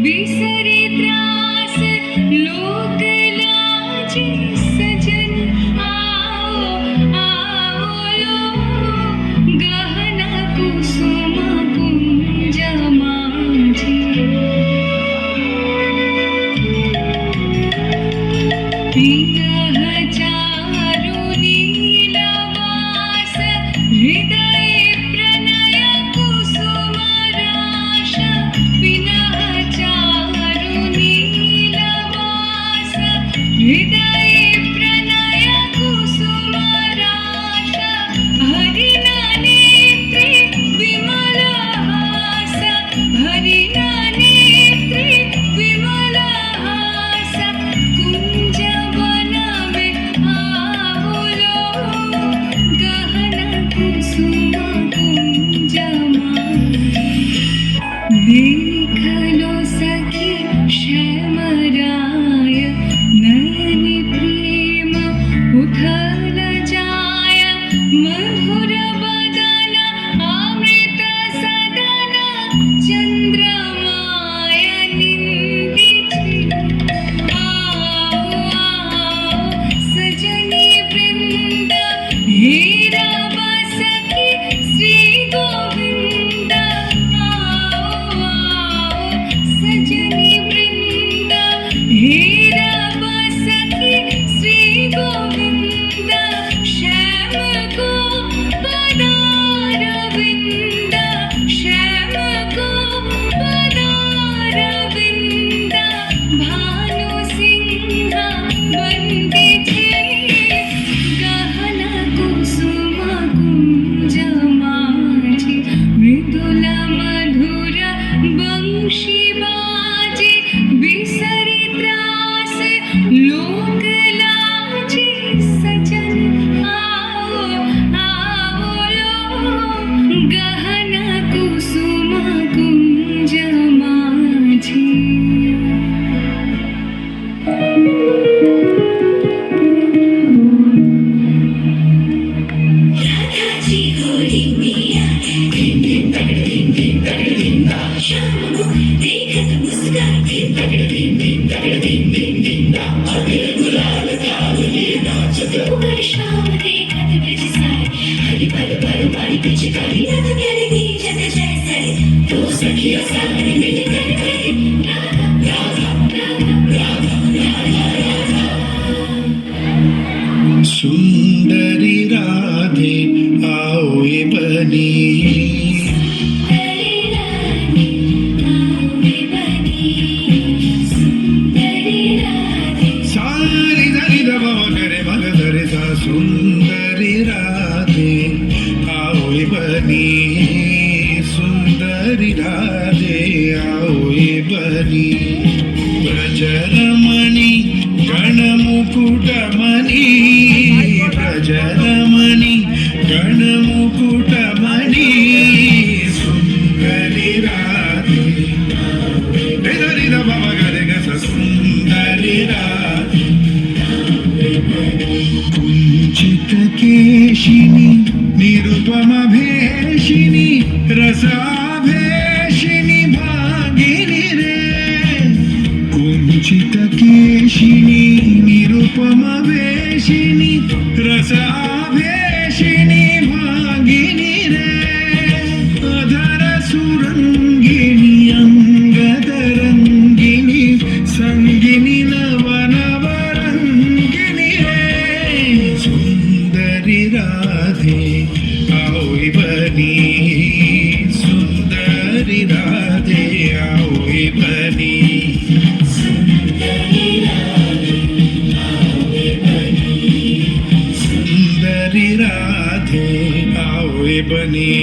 बिसरी त्रास लोक लाजी सजन आओ आओ लो गहना कुसुम कुंज माझी पिनह चारुनी लवास हृदय प्रणय कुसुम राश पिनह चारुनी लवास हृदय प्रणय कुसुम राश हरिना नेत्रे विमल हास हरिना नेत्रे विमल हास कुंज बनवे आवलो गहना कुसुम कुंज देखलो सखी श्यामराय नयनी प्रेम उथल जाय मधुर बदन अमृत सदन चंद्रमाय निंदिछि आओ आओ सजनी वृंद हेरा बसखी श्री गोविंद आओ आओ सजनी वृंद हेरा बसखी श्री गोविंद श्याम को पदार विंद श्याम को पदार विंद भानु सिंह वंदिछे गहना कुसुम कुंज माझी मृदुल मधुर वंशी बाजे बिसरी त्रास लोक लाजी सजन आओ आओ लो गहना कुसुम कुंज माझी राधाची घोडी मिया दिन दिन तगड़ दिन दिन तगड़ दिन दा शाम को देखत मुस्कुराते तगड़ दिन दिन तगड़ दिन दिन दिन दा अबे गुलाल कावली नाचत उगड़ शाम देखत ब्रज सारे हरि भर भर मारी पिचकारी रंग प्यारे दी जग जैसे तो सखिया सारे मिल कर गए राधा राधा राधा राधा सुंदरी राधे आओ ये बनी सुंदरी राधे आओ बनी सुंदरी राधे सारी जरी दबा करे मग धरे सा सुंदरी राधे आओ ये बनी सुंदरी राधे आओ ये बनी ब्रजरमणि गणमुकुटमणि ब्रजरमणि गणमुकुटमणि सुंदरी राधे धरी दबा गरे गस सुंदरी राधे कुंचित केशिनी निरुपम भेशिनी रसाभेशिनी भागिनी रे कुंचित केशिनी निरुपम भेशिनी रसाभेशिनी भागिनी रे अधर सुरंगिनी अंगदरंगिनी संगिनी नवनवरंगिनी रे सुंदरी राधे आओ बनी सुंदरी राधे आओ बनी सुंदरी राधे आओ बनी सुंदरी राधे आओ बनी